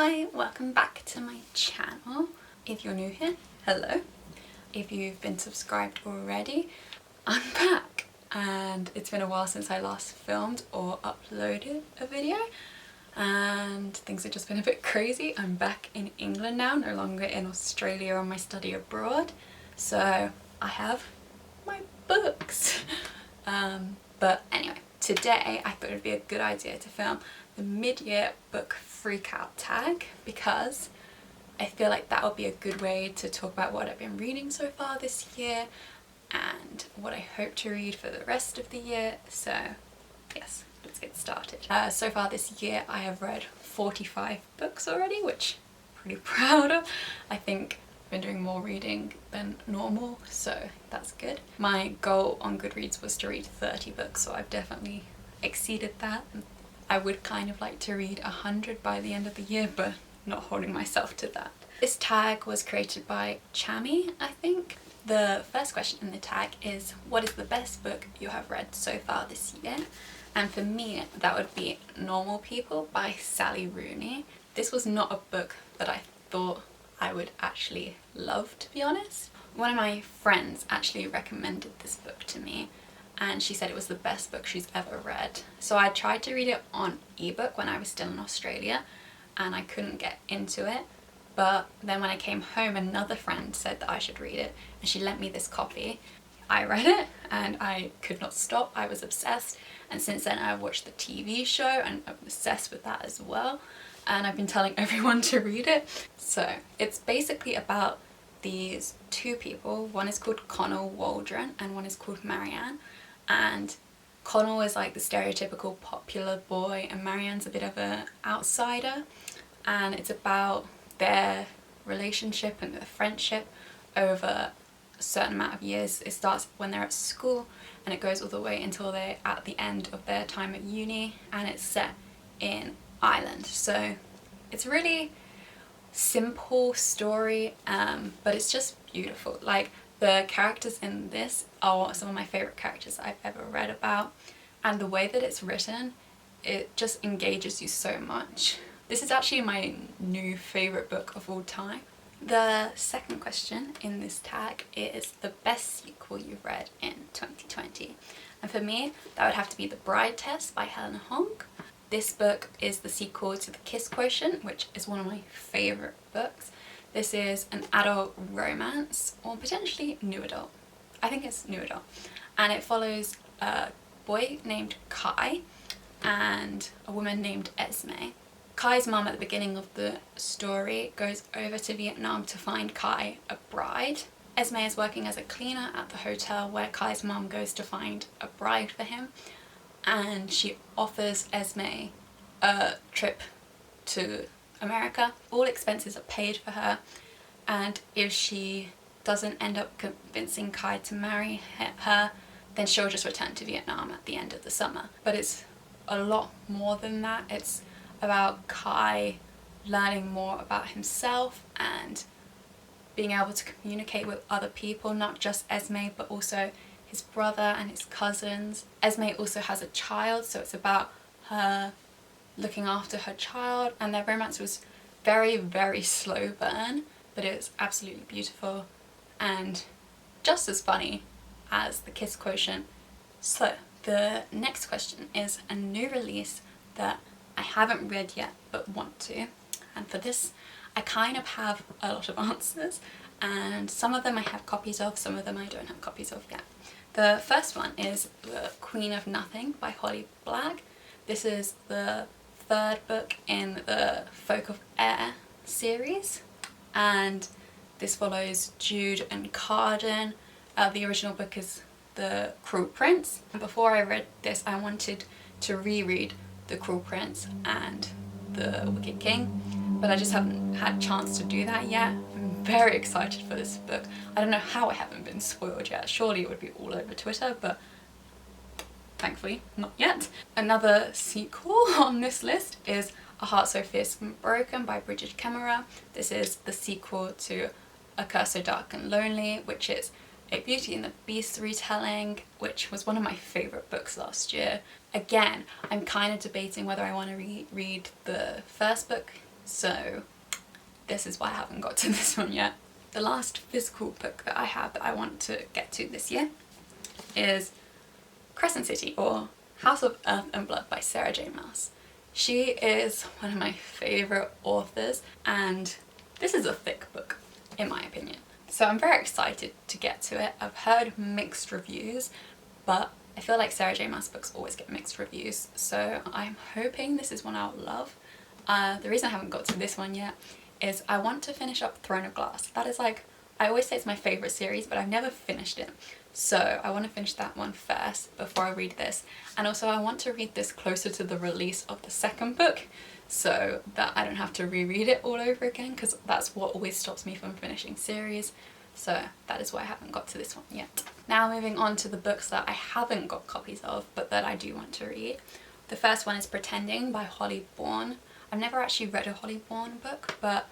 Hi, welcome back to my channel. If you're new here, hello. If you've been subscribed already, I'm back. And it's been a while since I last filmed or uploaded a video and things have just been a bit crazy. I'm back in England now, no longer in Australia on my study abroad. So I have my books. But anyway, today I thought it would be a good idea to film the mid-year book freakout tag because I feel like that would be a good way to talk about what I've been reading so far this year and what I hope to read for the rest of the year. So yes, let's get started. So far this year I have read 45 books already, which I'm pretty proud of. I think I've been doing more reading than normal, so that's good. My goal on Goodreads was to read 30 books, so I've definitely exceeded that. I would kind of like to read 100 by the end of the year, but not holding myself to that. This tag was created by Chami, I think. The first question in the tag is, what is the best book you have read so far this year? And for me, that would be Normal People by Sally Rooney. This was not a book that I thought I would actually love, to be honest. One of my friends actually recommended this book to me and she said it was the best book she's ever read. So I tried to read it on ebook when I was still in Australia and I couldn't get into it. But then when I came home, another friend said that I should read it and she lent me this copy. I read it and I could not stop. I was obsessed, and since then I've watched the TV show and I'm obsessed with that as well, and I've been telling everyone to read it. So it's basically about these two people. One is called Connell Waldron and one is called Marianne, and Connell is like the stereotypical popular boy and Marianne's a bit of an outsider, and it's about their relationship and their friendship over a certain amount of years. It starts when they're at school and it goes all the way until they're at the end of their time at uni, and it's set in Ireland. So it's really simple story, but it's just beautiful. Like, the characters in this are some of my favourite characters I've ever read about, and the way that it's written, it just engages you so much. This is actually my new favourite book of all time. The second question in this tag is the best sequel you've read in 2020. And for me, that would have to be The Bride Test by Helen Hong. This book is the sequel to The Kiss Quotient, which is one of my favourite books. This is an adult romance, or potentially new adult. I think it's new adult. And it follows a boy named Kai and a woman named Esme. Kai's mum at the beginning of the story goes over to Vietnam to find Kai a bride. Esme is working as a cleaner at the hotel where Kai's mum goes to find a bride for him, and she offers Esme a trip to America. All expenses are paid for her, and if she doesn't end up convincing Kai to marry her, then she'll just return to Vietnam at the end of the summer. But it's a lot more than that. It's about Kai learning more about himself and being able to communicate with other people, not just Esme but also his brother and his cousins. Esme also has a child, so it's about her looking after her child, and their romance was very, very slow burn, but it was absolutely beautiful and just as funny as The Kiss Quotient. So the next question is a new release that I haven't read yet but want to, and for this I kind of have a lot of answers, and some of them I have copies of, some of them I don't have copies of yet. The first one is The Queen of Nothing by Holly Blagg. This is the third book in the Folk of Air series, and this follows Jude and Carden. The original book is The Cruel Prince, and before I read this I wanted to reread The Cruel Prince and The Wicked King, but I just haven't had a chance to do that yet. I'm very excited for this book. I don't know how I haven't been spoiled yet. Surely it would be all over Twitter, but thankfully not yet. Another sequel on this list is A Heart So Fierce and Broken by Bridget Kemmerer. This is the sequel to A Curse So Dark and Lonely, which is a Beauty and the Beast retelling, which was one of my favourite books last year. Again, I'm kind of debating whether I want to reread the first book So this is why I haven't got to this one yet. The last physical book that I have that I want to get to this year is Crescent City, or House of Earth and Blood by Sarah J Maas. She is one of my favourite authors, and this is a thick book in my opinion. So I'm very excited to get to it. I've heard mixed reviews, but I feel like Sarah J Maas books always get mixed reviews, so I'm hoping this is one I'll love. The reason I haven't got to this one yet is I want to finish up Throne of Glass. That is like, I always say it's my favourite series, but I've never finished it. So I want to finish that one first before I read this. And also I want to read this closer to the release of the second book, so that I don't have to reread it all over again, because that's what always stops me from finishing series. So that is why I haven't got to this one yet. Now moving on to the books that I haven't got copies of, but that I do want to read. The first one is Pretending by Holly Bourne. I've never actually read a Holly Bourne book, but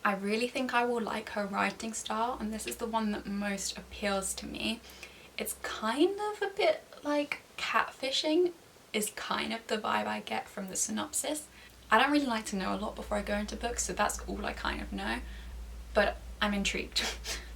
I really think I will like her writing style, and this is the one that most appeals to me. It's kind of a bit like catfishing, is kind of the vibe I get from the synopsis. I don't really like to know a lot before I go into books, so that's all I kind of know, but I'm intrigued.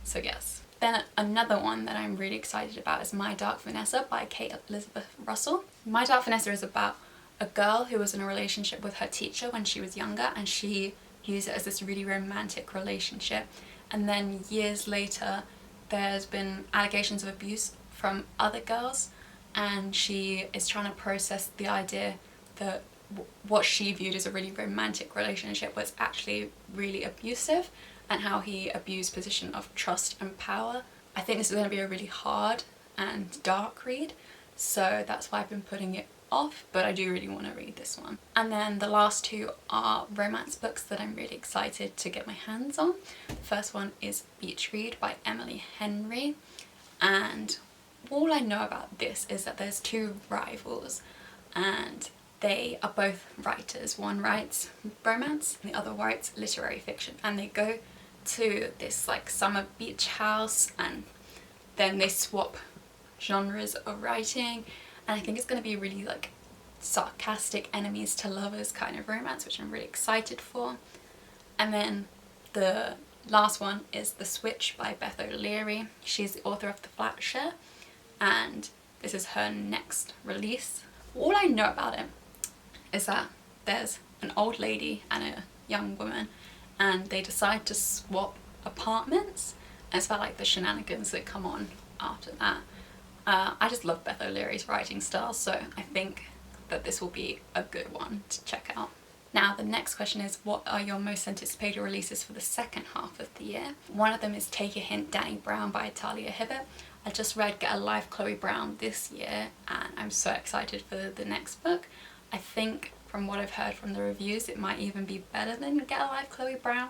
So yes. Then another one that I'm really excited about is My Dark Vanessa by Kate Elizabeth Russell. My Dark Vanessa is about a girl who was in a relationship with her teacher when she was younger, and she used it as this really romantic relationship. And then years later there's been allegations of abuse from other girls, and she is trying to process the idea that what she viewed as a really romantic relationship was actually really abusive, and how he abused position of trust and power. I think this is going to be a really hard and dark read, so that's why I've been putting it off, but I do really want to read this one. And then the last two are romance books that I'm really excited to get my hands on. The first one is Beach Read by Emily Henry, and all I know about this is that there's two rivals and they are both writers. One writes romance and the other writes literary fiction, and they go to this like summer beach house and then they swap genres of writing, and I think it's going to be really like sarcastic enemies to lovers kind of romance, which I'm really excited for. And then the last one is The Switch by Beth O'Leary. She's the author of The Flat Share, and this is her next release. All I know about it is that there's an old lady and a young woman, and they decide to swap apartments, and it's about like the shenanigans that come on after that. I just love Beth O'Leary's writing style, so I think that this will be a good one to check out. Now the next question is, what are your most anticipated releases for the second half of the year? One of them is Take a Hint, Danny Brown by Talia Hibbert. I just read Get a Life, Chloe Brown this year, and I'm so excited for the next book. I think from what I've heard from the reviews it might even be better than Get a Life, Chloe Brown.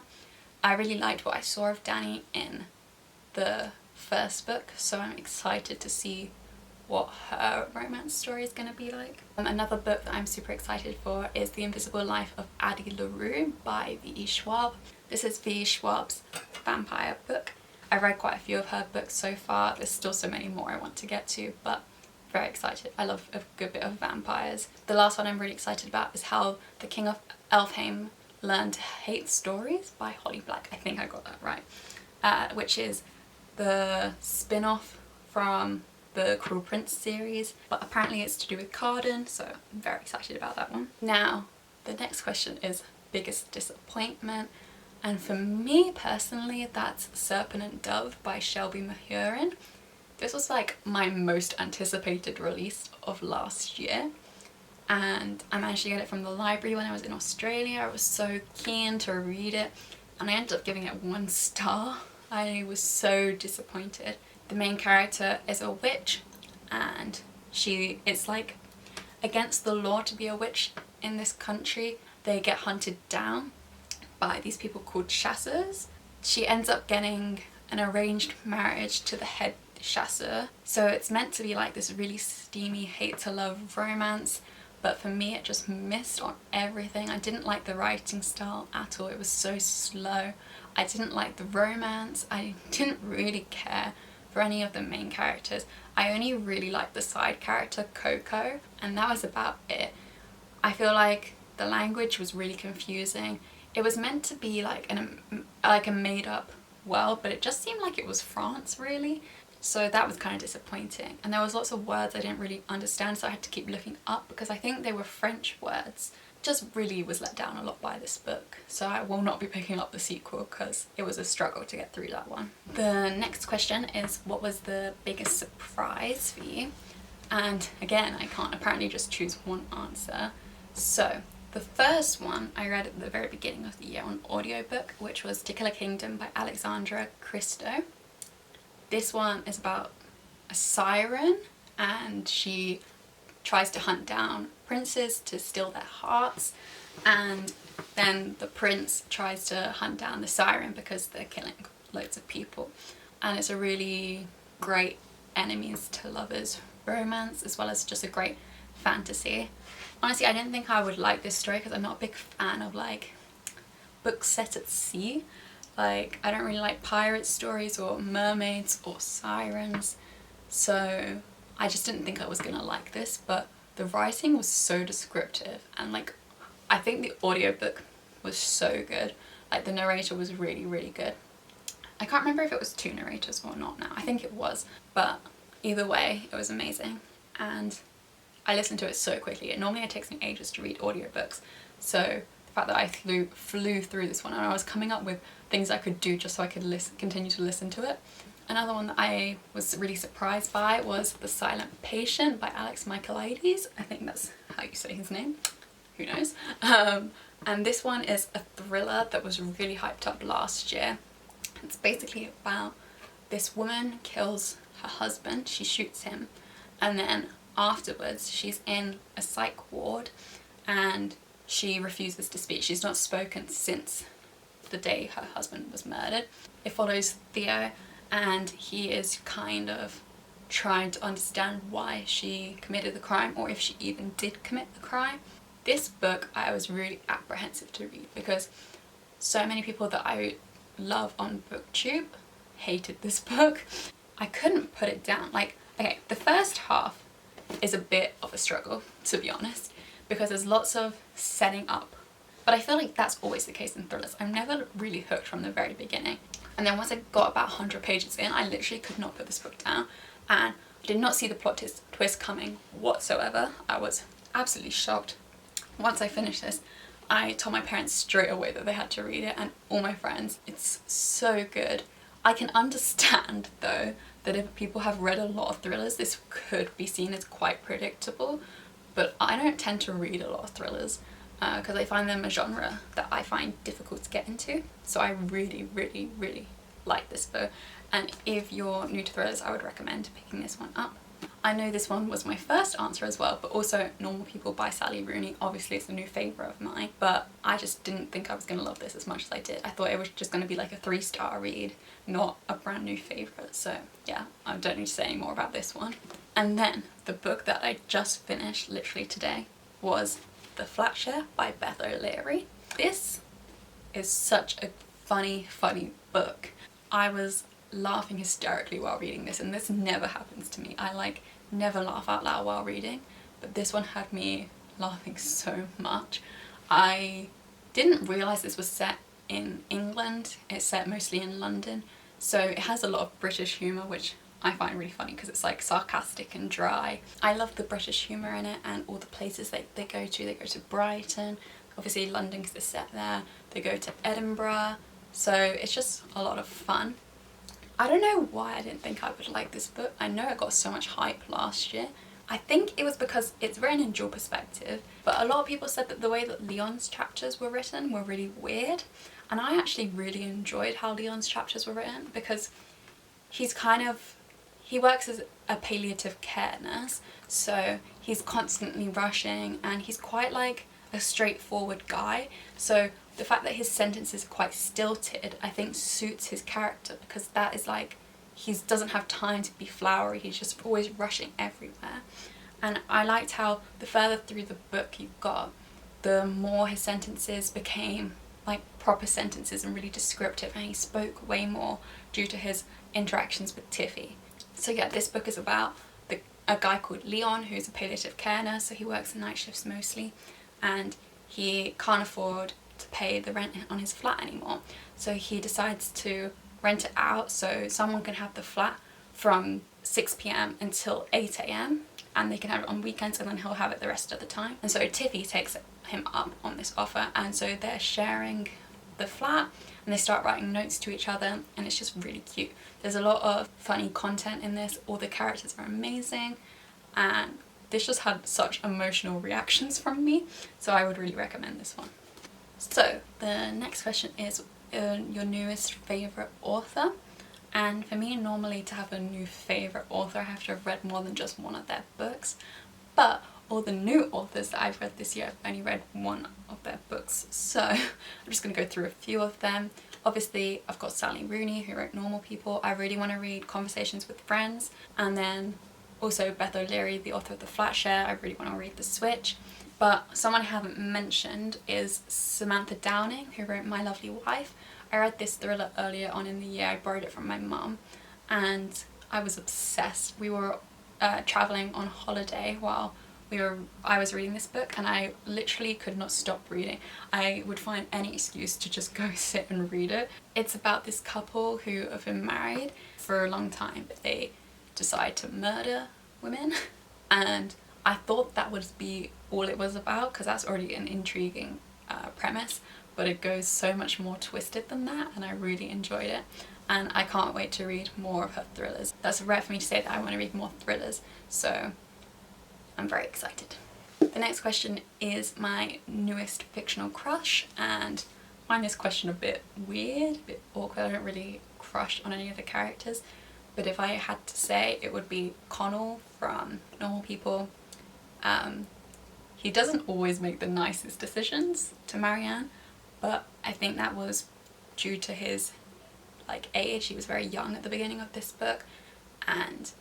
I really liked what I saw of Danny in the first book, so I'm excited to see what her romance story is going to be like. Another book that I'm super excited for is The Invisible Life of Addie LaRue by V.E. Schwab. This is V.E. Schwab's vampire book. I've read quite a few of her books so far. There's still so many more I want to get to, but very excited. I love a good bit of vampires. The last one I'm really excited about is How the King of Elfheim Learned to Hate Stories by Holly Black. I think I got that right. Which is the spin-off from the Cruel Prince series, but apparently it's to do with Carden, so I'm very excited about that one. Now, the next question is biggest disappointment, and for me personally that's Serpent and Dove by Shelby Mahurin. This was like my most anticipated release of last year, and I managed to get it from the library when I was in Australia. I was so keen to read it, and I ended up giving it 1 star. I was so disappointed. The main character is a witch, and it's like against the law to be a witch in this country. They get hunted down by these people called chasseurs. She ends up getting an arranged marriage to the head chasseur, so it's meant to be like this really steamy hate to love romance, but for me it just missed on everything. I didn't like the writing style at all. It was so slow. I didn't like the romance. I didn't really care for any of the main characters. I only really liked the side character Coco, and that was about it. I feel like the language was really confusing. It was meant to be like a made up world, but it just seemed like it was France really. So that was kind of disappointing. And there was lots of words I didn't really understand, so I had to keep looking up because I think they were French words. Just really was let down a lot by this book. So I will not be picking up the sequel because it was a struggle to get through that one. The next question is, what was the biggest surprise for you? And again, I can't apparently just choose one answer. So the first one I read at the very beginning of the year on audiobook, which was To Kill a Kingdom by Alexandra Christo. This one is about a siren, and she tries to hunt down princes to steal their hearts, and then the prince tries to hunt down the siren because they're killing loads of people. And it's a really great enemies to lovers romance, as well as just a great fantasy. Honestly, I didn't think I would like this story because I'm not a big fan of like books set at sea. Like, I don't really like pirate stories or mermaids or sirens, so I just didn't think I was gonna like this. But the writing was so descriptive, and like I think the audiobook was so good. Like the narrator was really, really good. I can't remember if it was 2 narrators or not now. I think it was, but either way it was amazing, and I listened to it so quickly. Normally it takes me ages to read audiobooks, so the fact that I flew through this one, and I was coming up with things I could do just so I could continue to listen to it. Another one that I was really surprised by was The Silent Patient by Alex Michaelides. I think that's how you say his name. Who knows? And this one is a thriller that was really hyped up last year. It's basically about this woman kills her husband, she shoots him, and then afterwards she's in a psych ward and she refuses to speak. She's not spoken since the day her husband was murdered. It follows Theo, and he is kind of trying to understand why she committed the crime, or if she even did commit the crime. This book I was really apprehensive to read because so many people that I love on BookTube hated this book. I couldn't put it down. Like, okay, the first half is a bit of a struggle, to be honest, because there's lots of setting up. But I feel like that's always the case in thrillers. I'm never really hooked from the very beginning. And then once I got about 100 pages in, I literally could not put this book down, and I did not see the plot twist coming whatsoever. I was absolutely shocked. Once I finished this, I told my parents straight away that they had to read it, and all my friends. It's so good. I can understand though that if people have read a lot of thrillers, this could be seen as quite predictable, but I don't tend to read a lot of thrillers because I find them a genre that I find difficult to get into. So I really, really, really like this book, and if you're new to thrillers, I would recommend picking this one up. I know this one was my first answer as well, but also Normal People by Sally Rooney. Obviously it's a new favourite of mine, but I just didn't think I was going to love this as much as I did. I thought it was just going to be like a 3-star read, not a brand new favourite. So yeah, I don't need to say any more about this one. And then the book that I just finished literally today was The Flat Share by Beth O'Leary. This is such a funny book. I was laughing hysterically while reading this, and this never happens to me. I like never laugh out loud while reading, but this one had me laughing so much. I didn't realise this was set in England. It's set mostly in London, so it has a lot of British humour, which I find really funny because it's like sarcastic and dry. I love the British humour in it, and all the places they go to. They go to Brighton, obviously London because it's set there. They go to Edinburgh, so it's just a lot of fun. I don't know why I didn't think I would like this book. I know it got so much hype last year. I think it was because it's written in dual perspective, but a lot of people said that the way that Leon's chapters were written were really weird, and I actually really enjoyed how Leon's chapters were written because he works as a palliative care nurse, so he's constantly rushing, and he's quite like a straightforward guy, so the fact that his sentences are quite stilted I think suits his character, because that is like, he doesn't have time to be flowery, he's just always rushing everywhere. And I liked how the further through the book you got, the more his sentences became like proper sentences and really descriptive, and he spoke way more due to his interactions with Tiffy. So yeah, this book is about a guy called Leon who's a palliative care nurse, so he works the night shifts mostly, and he can't afford to pay the rent on his flat anymore. So he decides to rent it out so someone can have the flat from 6 p.m. until 8 a.m. and they can have it on weekends, and then he'll have it the rest of the time. And so Tiffy takes him up on this offer, and so they're sharing the flat and they start writing notes to each other, and it's just really cute. There's a lot of funny content in this, all the characters are amazing, and this just had such emotional reactions from me, so I would really recommend this one. So the next question is your newest favourite author. And for me, normally to have a new favourite author, I have to have read more than just one of their books. But all the new authors that I've read this year, I've only read one of their books. So I'm just going to go through a few of them. Obviously, I've got Sally Rooney, who wrote Normal People. I really want to read Conversations with Friends. And then also Beth O'Leary, the author of The Flat Share. I really want to read The Switch. But someone I haven't mentioned is Samantha Downing, who wrote My Lovely Wife. I read this thriller earlier on in the year. I borrowed it from my mum and I was obsessed. We were travelling on holiday while I was reading this book, and I literally could not stop reading. I would find any excuse to just go sit and read it. It's about this couple who have been married for a long time, but they decide to murder women, and I thought that would be all it was about, because that's already an intriguing premise, but it goes so much more twisted than that, and I really enjoyed it, and I can't wait to read more of her thrillers. That's rare for me to say that I want to read more thrillers, so I'm very excited. The next question is my newest fictional crush, and I find this question a bit weird, a bit awkward. I don't really crush on any of the characters, but if I had to say, it would be Connell from Normal People. He doesn't always make the nicest decisions to Marianne, but I think that was due to his age. He was very young at the beginning of this book, and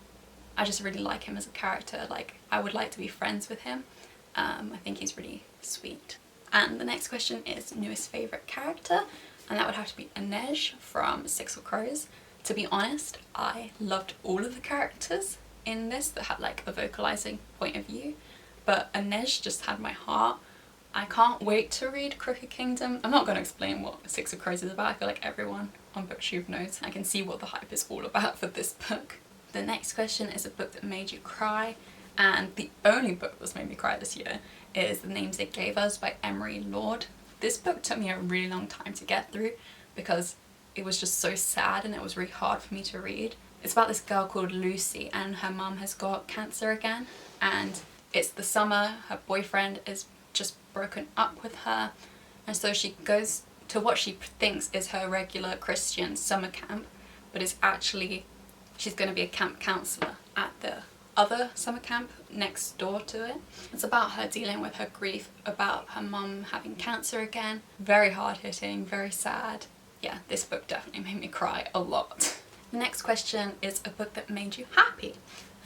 I just really like him as a character. I would like to be friends with him. I think he's really sweet. And the next question is newest favourite character, and that would have to be Inej from Six of Crows. To be honest, I loved all of the characters in this that had a vocalising point of view, but Inej just had my heart. I can't wait to read Crooked Kingdom. I'm not going to explain what Six of Crows is about. I feel like everyone on BookTube knows. I can see what the hype is all about for this book. The next question is a book that made you cry, and the only book that's made me cry this year is The Names They Gave Us by Emery Lord. This book took me a really long time to get through because it was just so sad and it was really hard for me to read. It's about this girl called Lucy, and her mum has got cancer again, and it's the summer. Her boyfriend is just broken up with her, and so she goes to what she thinks is her regular Christian summer camp, but it's actually she's going to be a camp counsellor at the other summer camp next door to it. It's about her dealing with her grief about her mum having cancer again. Very hard hitting, very sad. Yeah, this book definitely made me cry a lot. The next question is a book that made you happy,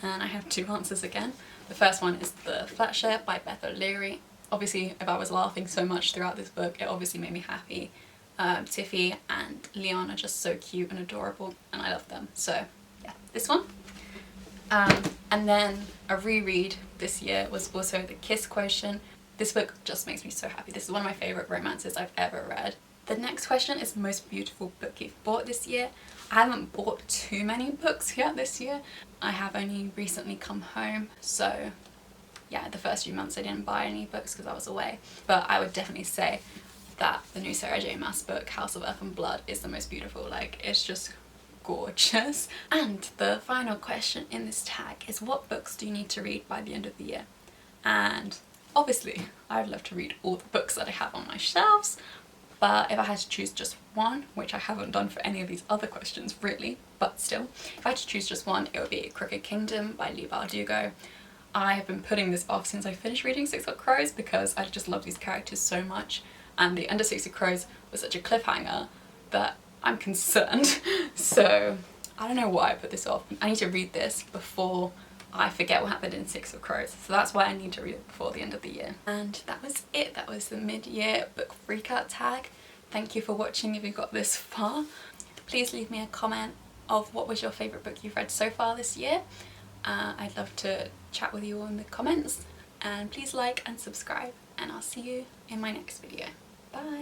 and I have two answers again. The first one is The Flat Share by Beth O'Leary. Obviously, if I was laughing so much throughout this book, it obviously made me happy. Tiffy and Leon are just so cute and adorable, and I love them. So yeah, this one. And then a reread this year was also The Kiss Quotient. This book just makes me so happy. This is one of my favourite romances I've ever read. The next question is most beautiful book you've bought this year. I haven't bought too many books yet this year. I have only recently come home, so yeah, the first few months I didn't buy any books because I was away. But I would definitely say that the new Sarah J Maas book, House of Earth and Blood, is the most beautiful. It's just gorgeous. And the final question in this tag is, what books do you need to read by the end of the year? And obviously I'd love to read all the books that I have on my shelves, but if I had to choose just one, which I haven't done for any of these other questions really, but still, if I had to choose just one, it would be Crooked Kingdom by Leigh Bardugo. I have been putting this off since I finished reading Six of Crows because I just love these characters so much, and the end of Six of Crows was such a cliffhanger that I'm concerned. So I don't know why I put this off. I need to read this before I forget what happened in Six of Crows, so that's why I need to read it before the end of the year. And that was it. That was the mid-year book freakout tag. Thank you for watching if you got this far. Please leave me a comment of what was your favourite book you've read so far this year. I'd love to chat with you all in the comments, and please like and subscribe, and I'll see you in my next video. Bye!